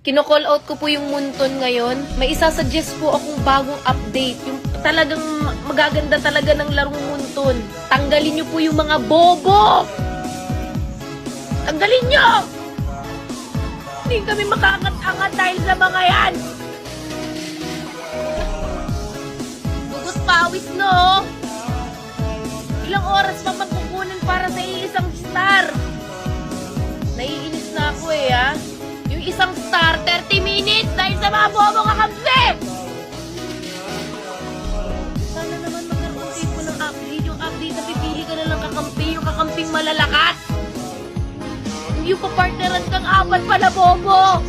Kino-call out ko po yung Munton ngayon. May isasuggest po akong bagong update. Yung talagang magaganda talaga ng larong Munton. Tanggalin nyo po yung mga bobo! Tanggalin nyo! Hindi kami makaangat-angat dahil sa mga yan! Gugus pawis, no? Ilang oras pa magkukunin para sa iisang star? Naiinis na ako ha? Yung isang star, 30 minutes dahil sa mga bobo kakampi! Sana naman magkaroon po ng update. Yung update na pipili ka na lang kakampi, yung kakamping malalakas. Yung papartneran kang apat pala bobo!